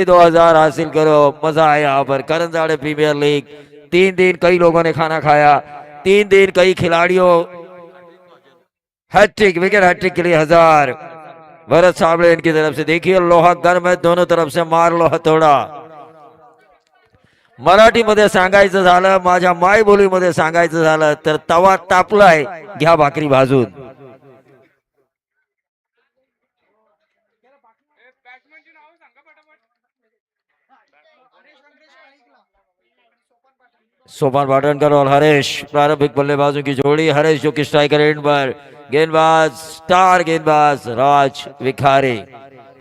2000 हासिल करो। मजा आया यहाँ पर करंजाड़े प्रीमियर लीग। 3 दिन कई लोगों ने खाना खाया, 3 दिन कई खिलाड़ियों हैट्रिक, विकेट हैट्रिक के लिए 1000। भरत साबळे इनकी तरफ से। देखिए लोहा गर्म है, दोनों तरफ से मार लो हथोडा। मराठीमध्ये सांगायचं झालं, माझ्या मायबोलीमध्ये सांगायचं झालं तर तवा तापलाय, घ्या भाकरी भाजून। सोपान पाटणकर और हरेश प्रारंभिक बल्लेबाजों की जोड़ी। हरेश जो कि स्ट्राइकर एंड पर, गेंदबाज स्टार गेंदबाज राज विखारे।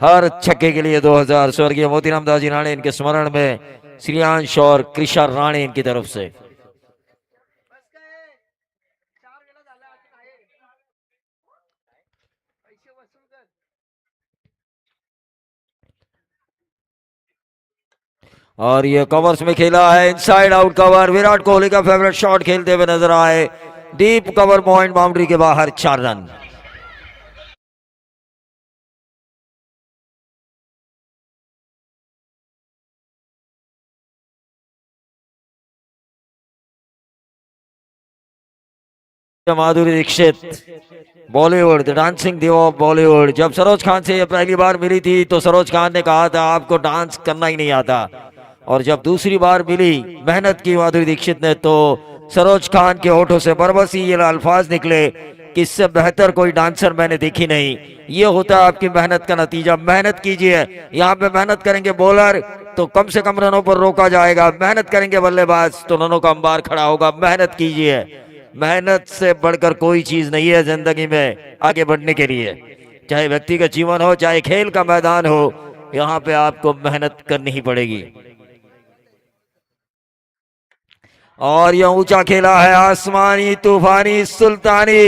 हर छक्के के लिए 2000। स्वर्गीय मोतीराम दाजी राणे इनके स्मरण में श्रेयांश और कृषा राणे इनकी तरफ से। और ये कवर्स में खेला है, inside out cover. Virat Kohli का फेवरेट शॉट खेलते हुए नजर आए, डीप कवर पॉइंट, बाउंड्री के बाहर 4 run. Madhuri Dixit Bollywood, the dancing diva of Bollywood. जब सरोज खान से ये पहली बार मिली थी तो सरोज खान ने कहा था आपको डांस करना ही नहीं आता, और जब दूसरी बार मिली, मेहनत की माधुरी दीक्षित ने, तो सरोज खान के होठों से बरबसी ये अल्फाज निकले कि इससे बेहतर कोई डांसर मैंने देखी नहीं। ये होता है आपकी मेहनत का नतीजा। मेहनत कीजिए, यहाँ पे मेहनत करेंगे बॉलर तो कम से कम रनों पर रोका जाएगा, मेहनत करेंगे बल्लेबाज तो रनों का अंबार खड़ा होगा। मेहनत कीजिए, मेहनत से बढ़कर कोई चीज नहीं है जिंदगी में आगे बढ़ने के लिए। चाहे व्यक्तिगत जीवन हो, चाहे खेल का मैदान हो, यहाँ पे आपको मेहनत करनी ही पड़ेगी। और यह ऊंचा खेला है, आसमानी तूफानी सुल्तानी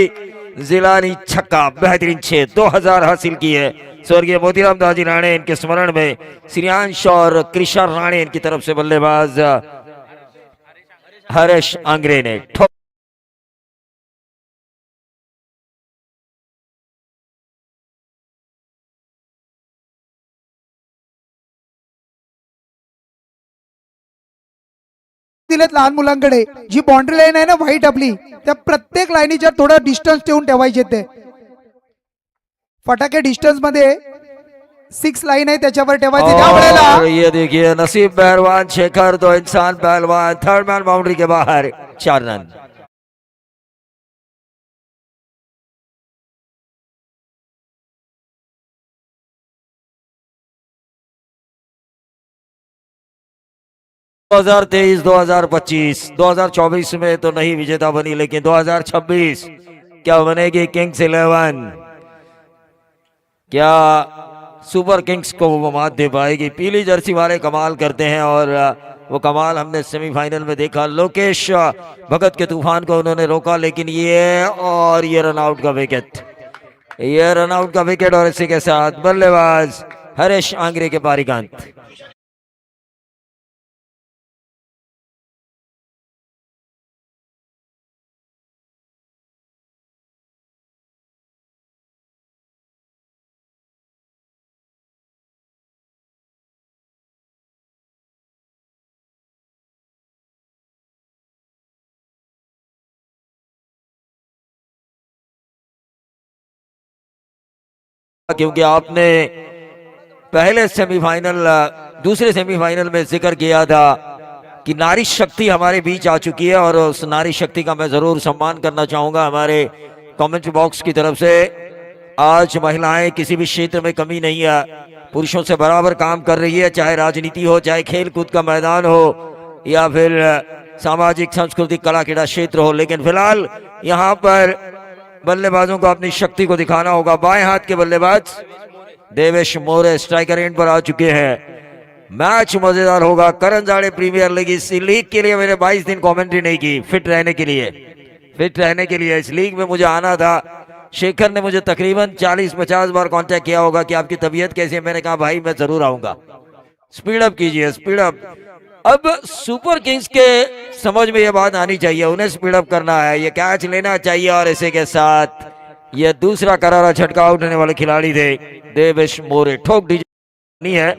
जिलानी छक्का, बेहतरीन 6। 2000 हासिल की है स्वर्गीय मोतीराम दाजी राणे इनके स्मरण में श्रेयांश और कृषा राणे इनकी तरफ से। बल्लेबाज हरेश आंग्रे ने दिलेत लहान मुलांकडे। जी बाउंड्री लाईन आहे ना व्हाईट आपली, त्या प्रत्येक लाईनीच्या थोडा डिस्टन्स ठेवून ठेवायचे ते फटाके। डिस्टन्स मध्ये 6 लाईन आहे त्याच्यावर ठेवायचे त्यावेळेला। ये देखिए नसीब पहलवान शेखर, दो इंसान पहलवान, थर्ड मैन बाउंड्री के बाहर 4 रन। दो 2023, 2024 में तो नहीं विजेता बनी, लेकिन 2026 क्या बनेगी किंग्स 11? क्या सुपर किंग्स को वो मात दे पाएगी? पीली जर्सी वाले कमाल करते हैं, और वो कमाल हमने सेमीफाइनल में देखा। लोकेश भगत के तूफान को उन्होंने रोका, लेकिन ये रन आउट का विकेट, ये रन आउट का विकेट। और इसी के साथ बल्लेबाज हरेश आंग्रे के पारी का अंत। क्योंकि आपने पहले सेमीफाइनल, दूसरे सेमीफाइनल में जिक्र किया था कि नारी शक्ति हमारे बीच आ चुकी है, और उस नारी शक्ति का मैं जरूर सम्मान करना चाहूंगा हमारे कमेंट बॉक्स की तरफ से। आज महिलाएं किसी भी क्षेत्र में कमी नहीं है, पुरुषों से बराबर काम कर रही है, चाहे राजनीति हो, चाहे खेल कूद का मैदान हो, या फिर सामाजिक सांस्कृतिक कला क्रीड़ा क्षेत्र हो। लेकिन फिलहाल यहाँ पर बल्लेबाजों को अपनी शक्ति को दिखाना होगा। बाएं हाथ के बल्लेबाज देवेश मोरे स्ट्राइकर एंड पर आ चुके हैं। मैच मजेदार होगा। करंजाड़े प्रीमियर लीग, इस लीग के लिए मैंने 22 दिन कमेंट्री नहीं की, फिट रहने के लिए, फिट रहने के लिए। इस लीग में मुझे आना था। शेखर ने मुझे तकरीबन 40-50 बार कांटेक्ट किया होगा कि आपकी तबीयत कैसी है। मैंने कहा भाई मैं जरूर आऊंगा। स्पीड अप कीजिए, स्पीड अप। अब सुपर किंग्स के समझ में ये बात आनी चाहिए, उन्हें स्पीड अप करना है, ये कैच लेना चाहिए। और इसी के साथ ये दूसरा करारा झटका आउट होने वाले खिलाड़ी थे देवेश मोरे। ठोक दी है।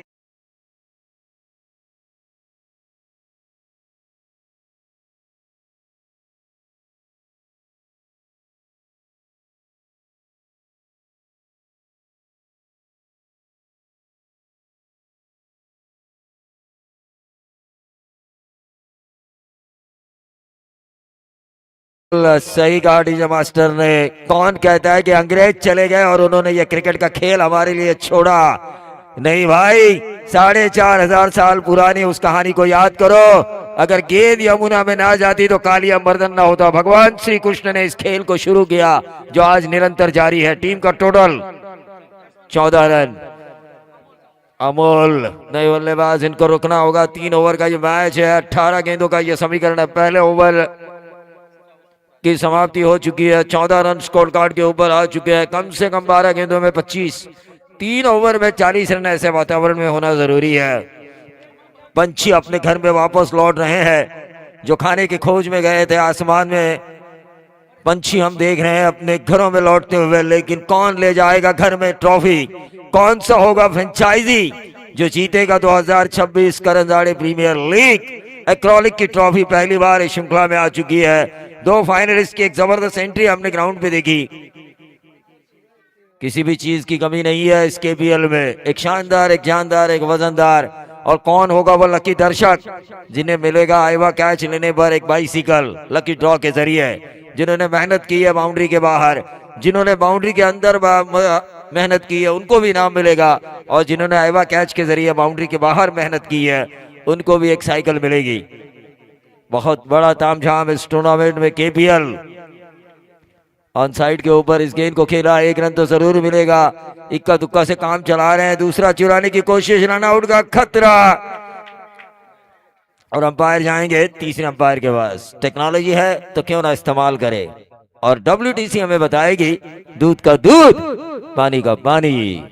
सही कहा डीजे मास्टर ने। कौन कहता है कि अंग्रेज चले गए और उन्होंने ये क्रिकेट का खेल हमारे लिए छोड़ा? नहीं भाई, 4,500 साल पुरानी उस कहानी को याद करो। अगर गेंद यमुना में ना जाती तो कालिया मर्दन ना होता। भगवान श्री कृष्ण ने इस खेल को शुरू किया जो आज निरंतर जारी है। टीम का टोटल 14 रन। अमोल नए बल्लेबाज, इनको रुकना होगा। 3 ओवर का ये मैच है, 18 गेंदों का ये समीकरण है। पहले ओवर की समाप्ति हो चुकी है। 14 रन स्कोर कार्ड के ऊपर आ चुके हैं। कम से कम 12 गेंदों में 25, 3 ओवर में 40 रन ऐसे वातावरण में होना जरूरी है। पंछी अपने घर में वापस लौट रहे हैं जो खाने की खोज में गए थे। आसमान में पंछी हम देख रहे हैं अपने घरों में लौटते हुए, लेकिन कौन ले जाएगा घर में ट्रॉफी? कौन सा होगा फ्रेंचाइजी जो जीतेगा 2026 करंजाड़े प्रीमियर लीग? एक्रोलिक की ट्रॉफी पहली बार इस श्रृंखला में आ चुकी है। 2 फाइनलिस्ट की एक जबरदस्त एंट्री हमने ग्राउंड पे देखी। किसी भी चीज की कमी नहीं है इस केपीएल में। एक शानदार, एक जानदार, एक वजनदार। और कौन होगा वो लकी दर्शक जिन्हें मिलेगा आईवा कैच लेने पर एक बाइसिकल लकी ड्रॉ के जरिए? जिन्होंने मेहनत की है बाउंड्री के बाहर, जिन्होंने बाउंड्री के अंदर मेहनत की है, उनको भी इनाम मिलेगा। और जिन्होंने आईवा कैच के जरिए बाउंड्री के बाहर मेहनत की है, उनको भी एक साइकिल मिलेगी। बहुत बड़ा तामझाम इस टूर्नामेंट में। केपीएल ऑन साइड के ऊपर इस गेंद को खेला, 1 रन तो जरूर मिलेगा। इक्का दुक्का से काम चला रहे हैं। दूसरा चुराने की कोशिश, रन आउट का खतरा। और अंपायर जाएंगे तीसरे अंपायर के पास। टेक्नोलॉजी है तो क्यों ना इस्तेमाल करे। और डब्ल्यूटीसी हमें बताएगी दूध का दूध, पानी का पानी।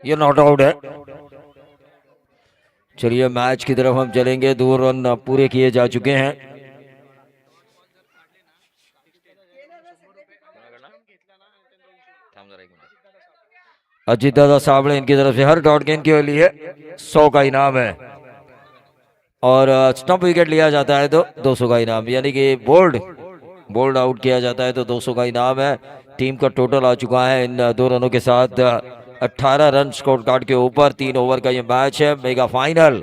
ये नॉट आउट है। चलिए मैच की तरफ हम चलेंगे। 2 रन पूरे किए जा चुके हैं। अजीत दादा साबड़े इनकी तरफ से हर डॉट गेंद के लिए 100 का इनाम है। और स्टंप विकेट लिया जाता है तो 200 का इनाम, यानी कि बोल्ड आउट किया जाता है तो 200 का इनाम है। टीम का टोटल आ चुका है इन 2 रनों के साथ 18 रन स्कोर कार्ड के ऊपर। 3 ओवर का ये मैच है, मेगा फाइनल।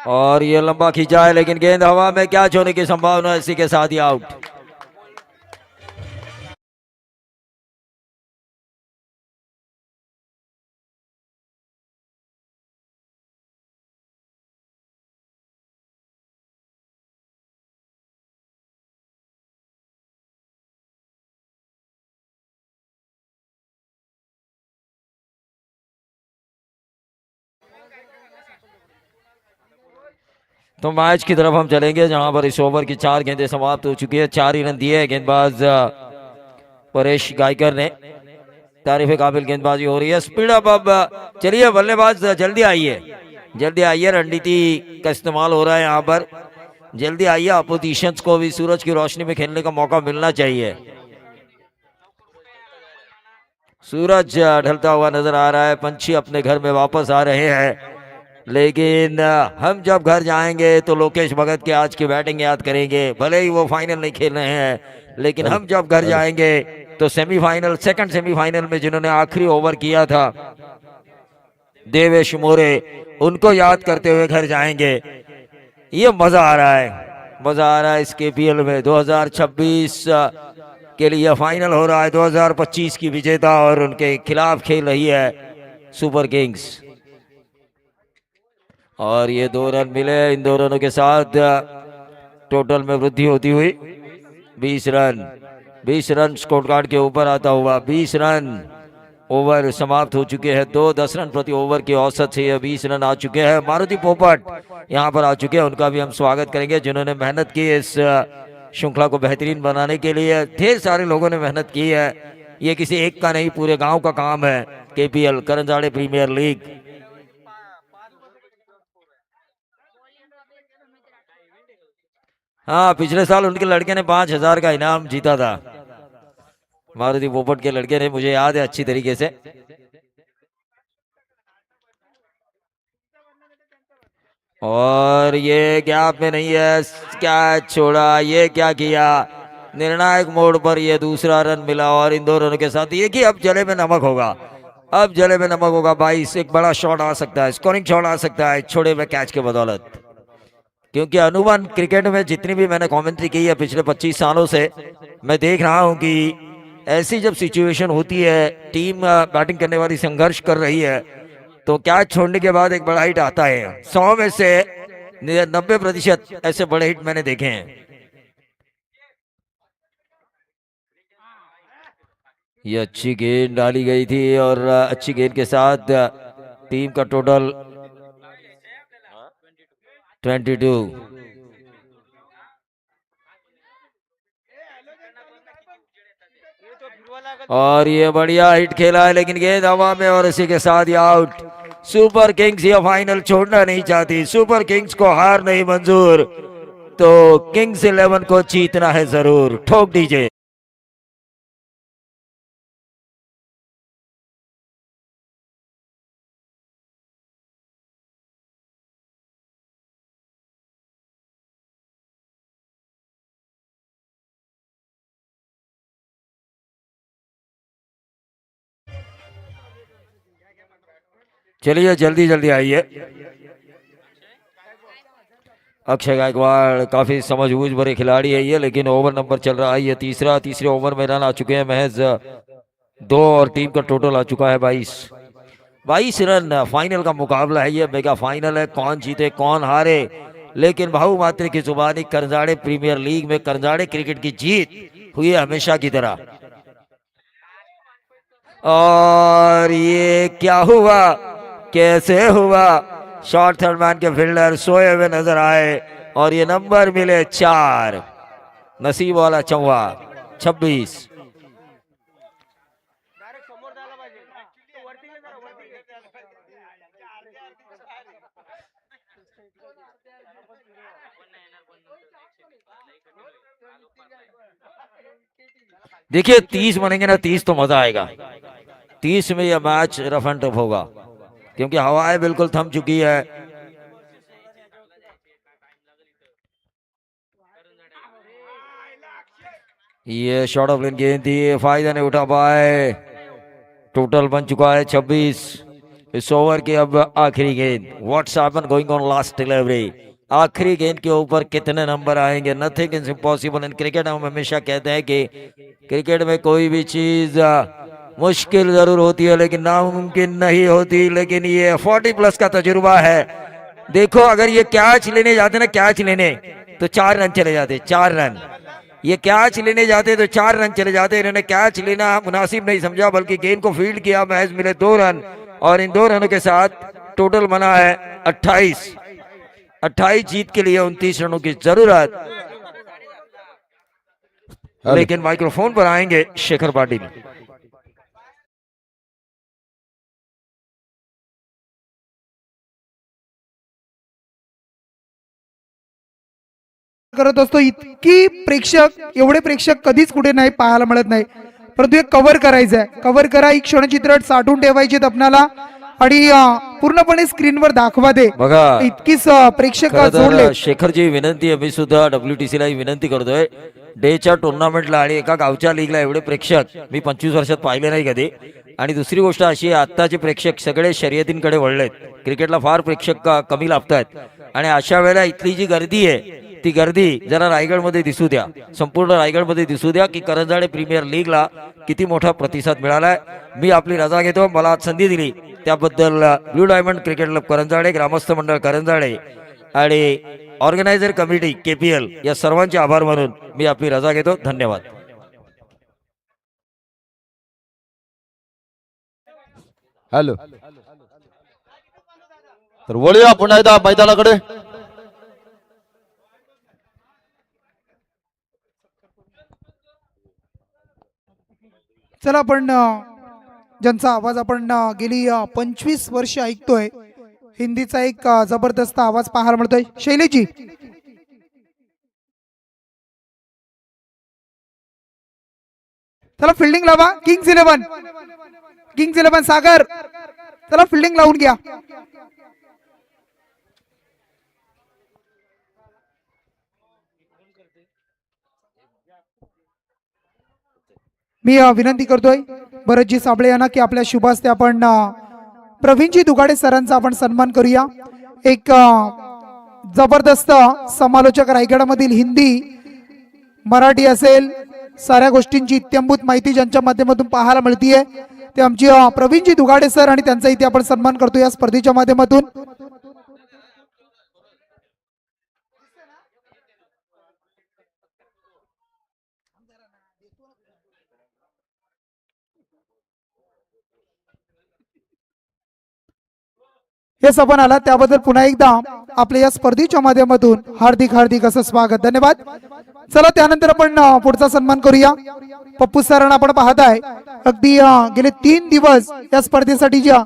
और ये लंबा खींचा है, लेकिन गेंद हवा में, कैच होने की संभावना, इसी के साथ ही आउट। तो मैच की तरफ हम चलेंगे जहां पर इस ओवर की 4 गेंदें समाप्त हो चुकी है। 4 ही रन दिए गेंदबाज परेश गायकर ने। तारीफ काबिल गेंदबाजी हो रही है। Speed up. अब चलिए बल्लेबाज जल्दी आइए, जल्दी आइए। रणनीति का इस्तेमाल हो रहा है यहाँ पर। जल्दी आइए, अपोजिशंस को भी सूरज की रोशनी में खेलने का मौका मिलना चाहिए। सूरज ढलता हुआ नजर आ रहा है। पंछी अपने घर में वापस आ रहे हैं। लेकिन हम जब घर जाएंगे तो लोकेश भगत के आज की बैटिंग याद करेंगे। भले ही वो फाइनल नहीं खेल रहे हैं, लेकिन हम जब घर जाएंगे तो सेमीफाइनल, सेकंड सेमीफाइनल में जिन्होंने आखिरी ओवर किया था, देवेश मोरे, उनको याद करते हुए घर जाएंगे। ये मजा आ रहा है, मजा आ रहा है इस केपीएल में। 2026 के लिए फाइनल हो रहा है। 2025 की विजेता और उनके खिलाफ खेल रही है सुपर किंग्स। और ये 2 रन मिले। इन 2 रनों के साथ टोटल में वृद्धि होती हुई 20 रन स्कोर कार्ड के ऊपर आता हुआ। 20 रन ओवर समाप्त हो चुके हैं। 10 रन प्रति ओवर की औसत से ये 20 रन आ चुके हैं। मारुति पोपट यहाँ पर आ चुके हैं, उनका भी हम स्वागत करेंगे जिन्होंने मेहनत की इस श्रृंखला को बेहतरीन बनाने के लिए ढेर सारे लोगों ने मेहनत की है। ये किसी एक का नहीं, पूरे गांव का काम है। KPL Karanjade premier league. हाँ, पिछले साल उनके लड़के ने 5,000 का इनाम जीता था, मारुति पोपट के लड़के ने, मुझे याद है अच्छी तरीके से। और ये गैप में नहीं है, क्या छोड़ा, ये क्या किया, निर्णायक मोड़ पर ये दूसरा रन मिला और इन दो रनों के साथ ये कि अब जले में नमक होगा, अब जले में नमक होगा। 22 एक बड़ा शॉट आ सकता है, स्कोरिंग शॉट आ सकता है छोड़े हुए कैच के बदौलत। क्योंकि अनुमान क्रिकेट में जितनी भी मैंने कमेंट्री की है पिछले 25 सालों से, मैं देख रहा हूं कि ऐसी जब सिचुएशन होती है, टीम बैटिंग करने वाली संघर्ष कर रही है, तो कैच छोड़ने के बाद एक बड़ा हिट आता है। 100 में से 90% ऐसे बड़े हिट मैंने देखे हैं। ये अच्छी गेंद डाली गई थी और अच्छी गेंद के साथ टीम का टोटल 22। और ये बढ़िया हिट खेला है, लेकिन गेंद हवा में और इसी के साथ ही आउट। सुपर किंग्स ये फाइनल छोड़ना नहीं चाहती, सुपर किंग्स को हार नहीं मंजूर, तो किंग्स 11 को जीतना है जरूर। ठोक दीजिए। चलिए जल्दी जल्दी आइए। अक्षय गायकवाड़ काफी समझबूझ भरे खिलाड़ी है ये, लेकिन ओवर नंबर चल रहा है ये तीसरे ओवर में रन आ चुके हैं महज 2 और टीम का टोटल आ चुका है 22 रन। फाइनल का मुकाबला है ये, मेगा फाइनल है, कौन जीते कौन हारे, लेकिन भाऊ मात्र की जुबानी करंजाड़े प्रीमियर लीग में करंजाड़े क्रिकेट की जीत हुई है हमेशा की तरह। और ये क्या हुआ, कैसे हुआ, शॉर्ट थर्ड मैन के फील्डर सोए हुए नजर आए और ये नंबर मिले 4, नसीब वाला चौवा 26। देखिए 30 बनेंगे ना, 30 तो मजा आएगा। 30 में यह मैच रफ एंड टफ होगा, क्योंकि हवाएं बिल्कुल थम चुकी है। ये शॉर्ट ऑफ लेन गेंद थी, फायदा नहीं उठा पाए। टोटल बन चुका है 26 इस ओवर की। अब आखिरी गेंद, what's happen going on last delivery, आखिरी गेंद के ऊपर कितने नंबर आएंगे। Nothing is impossible in cricket. हम हमेशा कहते हैं कि क्रिकेट में कोई भी चीज मुश्किल जरूर होती है लेकिन नामुमकिन नहीं होती। लेकिन ये 40+ का तजुर्बा है। देखो अगर ये कैच लेने जाते ना, कैच लेने, तो 4 रन चले जाते, 4 रन। ये कैच लेने जाते तो 4 रन चले जाते। इन्होंने कैच लेना मुनासिब नहीं समझा, बल्कि गेंद को फील्ड किया, महज मिले 2 रन और इन 2 रनों के साथ टोटल बना है 28। 28 जीत के लिए 29 रनों की जरूरत। लेकिन माइक्रोफोन पर आएंगे शेखर पाटिल। करत असतो, इतकी प्रेक्षक, एवढे प्रेक्षक कधीच कुठे नाही पाहायला मिळत नाही, परंतु हे कव्हर करायचं आहे। कव्हर करा, ही क्षणचित्र साठवून ठेवायचे आपल्याला आणि पूर्णपणे स्क्रीनवर दाखवा दे। बघा इतकीच प्रेक्षक जोडले। शेखरची विनंती, मी सुद्धा WTC ला विनंती करतोय, डेच्या टुर्नामेंटला आणि एका गावच्या लीगला एवढे प्रेक्षक मी 25 वर्षात पाहिले नाही कधी। आणि दुसरी गोष्ट अशी आहे, आत्ताचे प्रेक्षक सगळे शर्यतींकडे वळलेत, क्रिकेटला फार प्रेक्षक कमी लाभतात। आणि अशा वेळेला इथली जी गर्दी आहे, ती गर्दी जरा रायगडमध्ये दिसू द्या, संपूर्ण रायगडमध्ये दिसू द्या की करंजाडे प्रीमियर लीगला किती मोठा प्रतिसाद मिळालाय। मी आपली रजा घेतो, मला आज संधी दिली त्याबद्दल blue diamond cricket club Karanjade, ग्रामस्थ मंडळ करंजाडे आणि ऑर्गनायझर कमिटी KPL या सर्वांचे आभार मानून मी आपली रजा घेतो। धन्यवाद। हॅलो, तर वळूया पुन्हा एकदा मैदानाकडे। चला आपण ज्यांचा आवाज आपण गेली 25 वर्ष ऐकतोय, हिंदीचा एक जबरदस्त आवाज पाहायला मिळतोय. शैलेजी, चला फिल्डिंग लावा. किंग्स इलेव्हन सागर, चला फिल्डिंग लावून घ्या. मी विनंती करतोय भरतजी साबळे यांना की आपल्या शुभ हस्ते आपण प्रवीणजी दुगाडे सरांचा आपण सन्मान करूया. एक जबरदस्त समालोचक, रायगडामधील हिंदी मराठी असेल साऱ्या गोष्टींची इत्यंभूत माहिती ज्यांच्या माध्यमातून पाहायला मिळतीये ते आमचे प्रवीणजी दुगाडे सर, आणि त्यांचा इथे आपण सन्मान करतो या स्पर्धेच्या माध्यमातून. हे सपन आला त्याबद्दल पुन्हा एकदा आपल्या या स्पर्धेच्या माध्यमातून हार्दिक हार्दिक असं स्वागत, धन्यवाद. चला त्यानंतर आपण पुढचा सन्मान करूया. पप्पू सरांना आपण पाहताय अगदी गेले 3 दिवस या स्पर्धेसाठी ज्या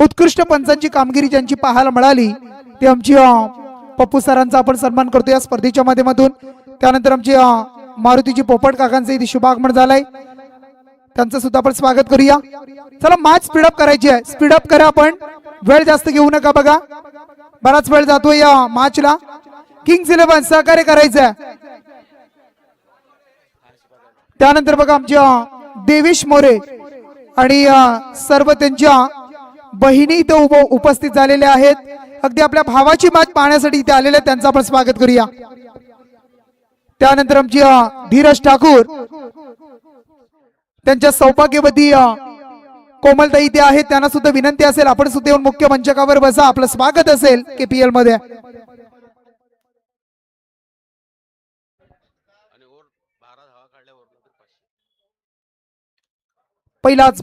उत्कृष्ट पंचांची कामगिरी ज्यांची पाहायला मिळाली ते आमची पप्पू सरांचा आपण सन्मान करतो या स्पर्धेच्या माध्यमातून. त्यानंतर आमचे मारुतीजी पोपट काकांचं इथे शुभागमन झालंय, त्यांचं सुद्धा आपण स्वागत करूया. चला मॅच स्पीडअप करायची आहे, स्पीडअप करा आपण, वेळ जास्त घेऊ नका. बघा बराच वेळ जातोय या मॅचला. किंग्स इलेव्हन सहकार्य करायचं आहे. त्यानंतर बघा आमच्या देवेश मोरे आणि सर्व त्यांच्या बहिणी इथे उपस्थित झालेल्या आहेत. अगदी आपल्या भावाची मॅच पाहण्यासाठी इथे आलेले आहेत, त्यांचं आपण स्वागत करूया. त्यानंतर आमची धीरज ठाकूर, त्यांच्या सौभाग्यवती कोमलताई इथे आहेत, त्यांना सुद्धा विनंती असेल आपण सुद्धा येऊन मुख्य मंचकावर बसा, आपलं स्वागत असेल KPL मध्ये. पहिल्याच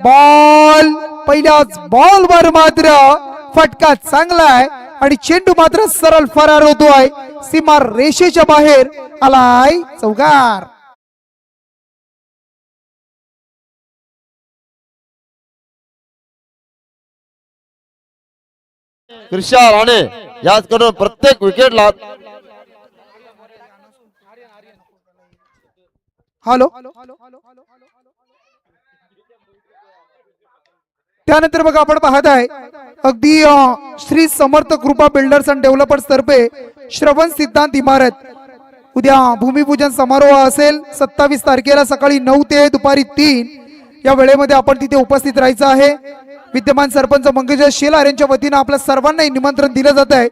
बॉल वर मात्र फटका चांगला आहे आणि चेंडू मात्र सरळ फरार होतोय, सीमा रेषेच्या बाहेर आलाय चौकार. कृष्णा राणे याचकडून प्रत्येक विकेटला हॅलो. त्यानंतर बघा आपण पाहताय अगदी श्री समर्थ कृपा बिल्डर्स अँड डेव्हलपर्स तर्फे श्रवण सिद्धांत इमारत उद्या भूमिपूजन समारोह असेल 27 तारखेला सकाळी 9 ते दुपारी 3 या वेळेमध्ये आपण तिथे उपस्थित राहायचं आहे. विद्यमान सरपंच मंगेश शेलार यांच्या वतीनं आपल्या सर्वांना निमंत्रण दिलं जात आहे.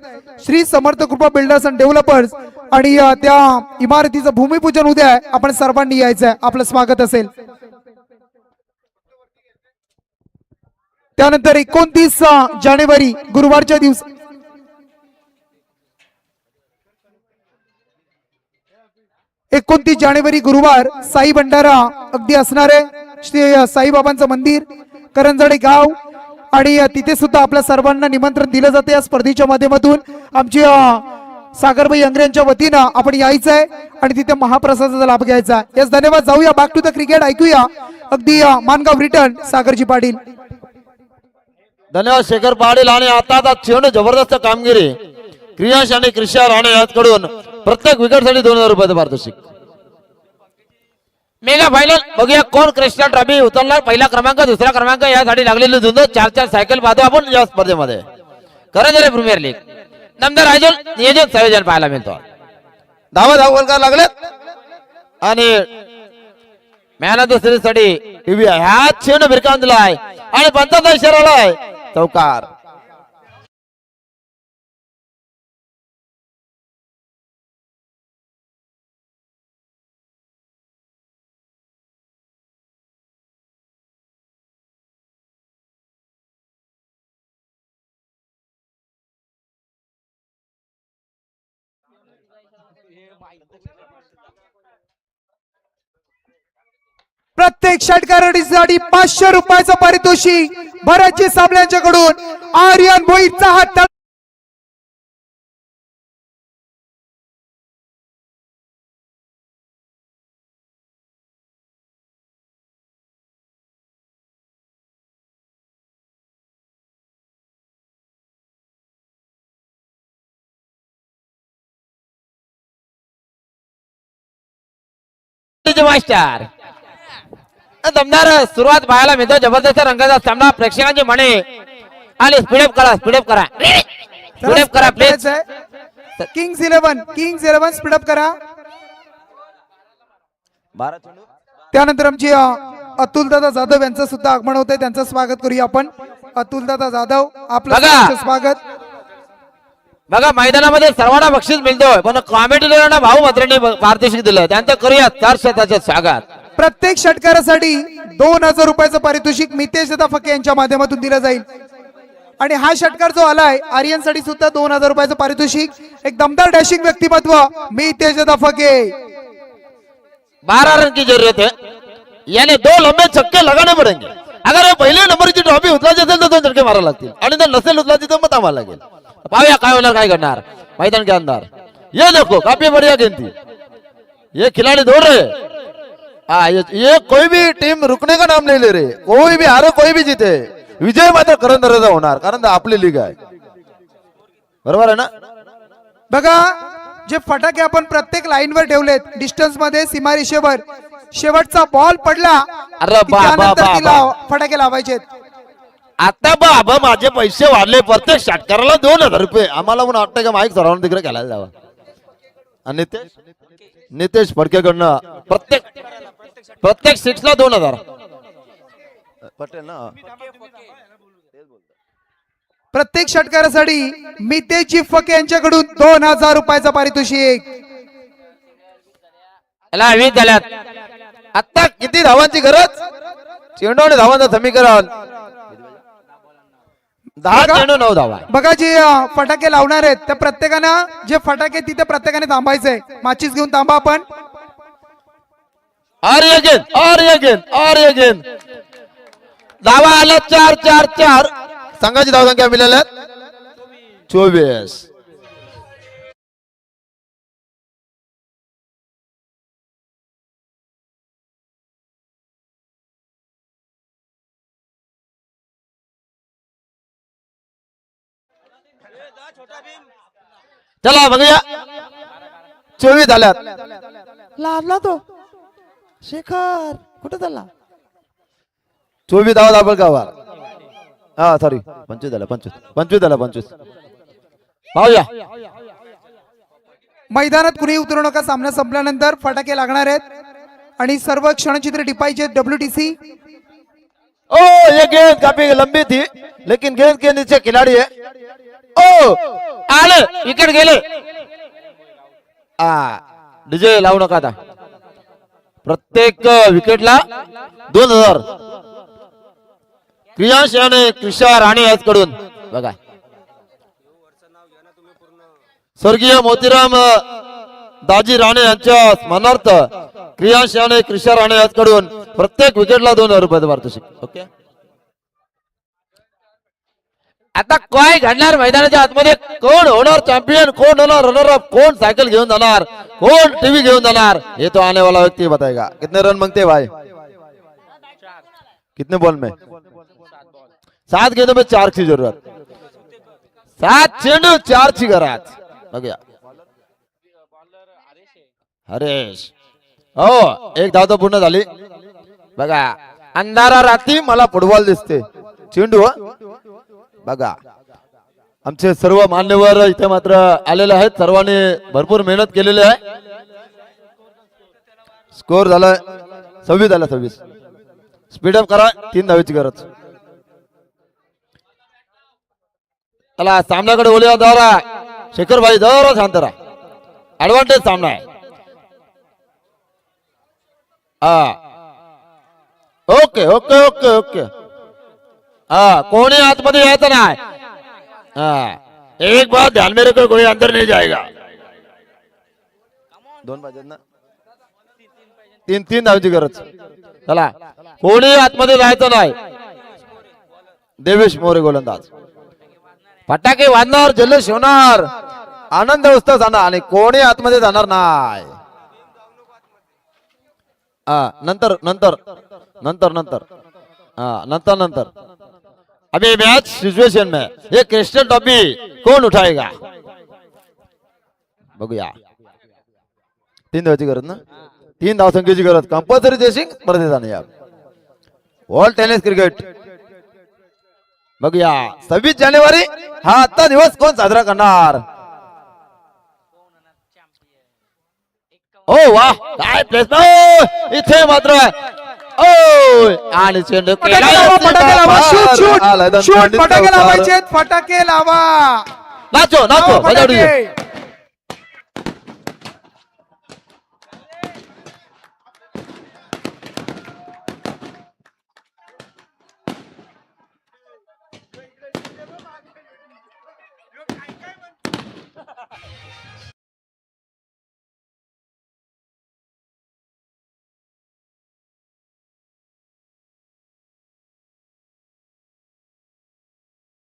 श्री समर्थ कृपा बिल्डर्स अँड डेव्हलपर्स आणि त्या इमारतीचं भूमिपूजन उद्या आहे, आपण सर्वांनी यायचं आहे, आपलं स्वागत असेल. त्यानंतर 29 जानेवारी गुरुवारच्या दिवस 29 जानेवारी गुरुवार साई भंडारा अगदी असणार आहे. श्री साईबाबांचं मंदिर करंजडे गाव, आणि तिथे सुद्धा आपल्या सर्वांना निमंत्रण दिलं जाते या स्पर्धेच्या माध्यमातून. आमची सागरबाई अंग्रे यांच्या वतीनं आपण यायचं आहे आणि तिथे महाप्रसादाचा लाभ घ्यायचा आहे. यस, धन्यवाद. जाऊया बॅक टू द क्रिकेट, ऐकूया अगदी मानगाव रिटर्न सागरजी पाटील. धन्यवाद शेखर पाटील. आणि आता चेंडू जबरदस्त कामगिरी क्रियाश आणि कृष्णा राणे याचकडून प्रत्येक विकेटसाठी 2000 रुपये पारितोषिक. मेगा फायनल बघूया कोण कृष्णा ट्रॉफी उचलणार. पहिला क्रमांक, दुसरा क्रमांक यासाठी लागलेले धुंद 4-4 सायकल पाहतो आपण या स्पर्धेमध्ये. करंजरे प्रीमियर लीग नामदार आयोजन नियोजन संयोजन पाहायला मिळतो. धावलकार लागलेत आणि मॅन ऑफ द सिरीज साठी ह्या चेंडू भिरकावून दिलाय आणि पंचाचा इशारा आलाय चौकार. प्रत्येक षटकारासाठी 500 रुपयाचं पारितोषिक भरतजी साबळे यांच्याकडून आर्यन भोईरचा हात मास्टर दमदार सुरुवात पाहायला मिळतो. जबरदस्त रंगाचा सामना प्रेक्षकांची मने आणि स्पीडअप करा स्पीडअप करा प्लीज. किंग्स 11 स्पीडअप करा. त्यानंतर आमचे अतुलदादा जाधव यांचं सुद्धा आगमन होतंय. त्यांचं स्वागत करूया आपण. अतुलदादा जाधव आपलं स्वागत. बघा मैदानामध्ये सर्वांना बक्षीस मिळतोय पण कॉमेंटेटरांना भाऊ मात्रेंनी पारितोषिक दिलं. त्यांचं करूया 400चे स्वागत. प्रत्येक षटकारासाठी 2000 रुपयाचं पारितोषिक मितेश दादा फके यांच्या माध्यमातून दिलं जाईल. आणि हा षटकार जो आलाय आर्यनसाठी सुद्धा 2000 रुपयाचं पारितोषिक. एक दमदार डॅशिंग व्यक्तिमत्व मितेश दादा फके. 12 रन की जरूरत है, यानी 2 लंबे छक्के लगाने पड़ेंगे. अगर पहले नंबरची ट्रॉफी उचलायची असेल तर 2 छक्के मारावे लागतील आणि जर नसेल उचलायची तर मत आम्हाला लागेल. पाहूया काय होणार काय करणार मैदान के अंदर. ये देखो काफी बढ़िया गेंद थी. ये खिलाड़ी दौड़ रहे. ये कोई भी टीम रुकने का नाम नहीं ले रही. कोई भी हारे कोई भी जीते विजय मात्र करंदरेचा होणार कारण आपली लीग आहे. बरोबर आहे ना. बघा जे फटाके आपण प्रत्येक लाईनवर ठेवलेत डिस्टन्स मध्ये सीमारेषेवर शेवटचा बॉल पडला अरे की त्यानंतर तिला फटाके लावायचे. आता बाबा माझे पैसे वाढले प्रत्येक षटकाराला 2000 रुपये. आम्हाला पण वाटतं का माईक सर्वांना तिकडे खेळायला जावं. आणि नितेश फडकेकडनं प्रत्येक सीट्सला 2000 पटेल ना. प्रत्येक षटकारासाठी मितेश फके यांच्याकडून 2000 रुपयाचं पारितोषिक. 20 झाल्यात. आता किती धावांची गरज. चेंडू आणि धावांचं समीकरण 10 चेंडू 9 धावा. बघा जे फटाके लावणार आहेत त्या प्रत्येकानं जे फटाके तिथे प्रत्येकाने थांबायचंय. माचीस घेऊन थांबा आपण. और अगेन धावा आला 4 संघाची धावसंख्या मिळाल्या 24. चला बघूया 24 झाल्यात. लागला तो शेखर कुठे झाला. 24 धावा दाबल गावात. हा सॉरी 25 झाला 25 पाहूया. मैदानात कुणी उतरू नका. सामना संपल्यानंतर फटाके लागणार आहेत आणि सर्व क्षणचित्र टिपायचे. WTC. ओ ये गेंद काफी लंबी थी लेकिन गेंद के नीचे खिलाड़ी है. ओ आले विकेट गेले. डीजे लावू नका आता. प्रत्येक विकेटला 2000. क्रियांश आणि कृषा राणे यांच्याकडून बघा. स्वर्गीय मोतीराम दाजी राणे यांच्या स्मरणार्थ क्रियांश आणि कृषा राणे यांच्याकडून प्रत्येक विकेटला 2000 रुपयाचं पारितोषिक. ओके. आता काय घडणार मैदानाच्या आतमध्ये. कोण होणार चॅम्पियन, कोण होणार रनर अप, कोण सायकल घेऊन जाणार, कोण टीव्ही घेऊन जाणार ये तो आने वाला व्यक्ति बताएगा. कितने रन मांगते भाई. कितने बॉल में 7 गेंदों में 4 की जरूरत. 7 चेंडू 4 ची गरज. बघूया हरेश. हो एक धाव तर पूर्ण झाली. बघा अंधारा रात्री मला फुटबॉल दिसते. चेंडू बघा आमचे सर्व मान्यवर इथे मात्र आलेले आहेत. सर्वांनी भरपूर मेहनत केलेली आहे. स्कोर झाला 26. स्पीडअप करा 3 धावेची गरज. चला सामन्याकडे बोलूया. दौरा शेखर भाई दौरा शांत राहा. ऍडव्हान्टेज सामना आहे. Okay okay okay okay. कोणी आतमध्ये यायचं नाही. एक बात ध्यान में रखो कोई अंदर नहीं जाएगा. 2 पाहिजेत ना. 3 धावांची गरज. चला कोणी आतमध्ये जायचं नाही. देवेश मोरे गोलंदाज. फटाके वाजणार, जल्लोष होणार, आनंद उत्सव जाणार आणि कोणी आतमध्ये जाणार नाही. नंतर नंतर नंतर नंतर नंतर नंतर अभी मैच सिचुएशन में ये क्रिस्टल टॉपी कौन उठाएगा? बघूया. 3 धावाची गरज ना, 3 धावसंख्येची गरज कंपल्सरी चेसिंग स्पर्धेत आणूया. वर्ल्ड टेनिस क्रिकेट बघूया. 26 जानेवारी हा आजचा दिवस कोण साजरा करणार? ओ वाह, काय प्लेसमेंट इथे मात्र ओ आणि चेंडू फटाके लावा, फटाके लावा, शूट शूट आला, शूट, पंडित फटाके चौकार. लावायचे, फटाके लावा. नाचो नाचो लावा बजावडी. फटाके.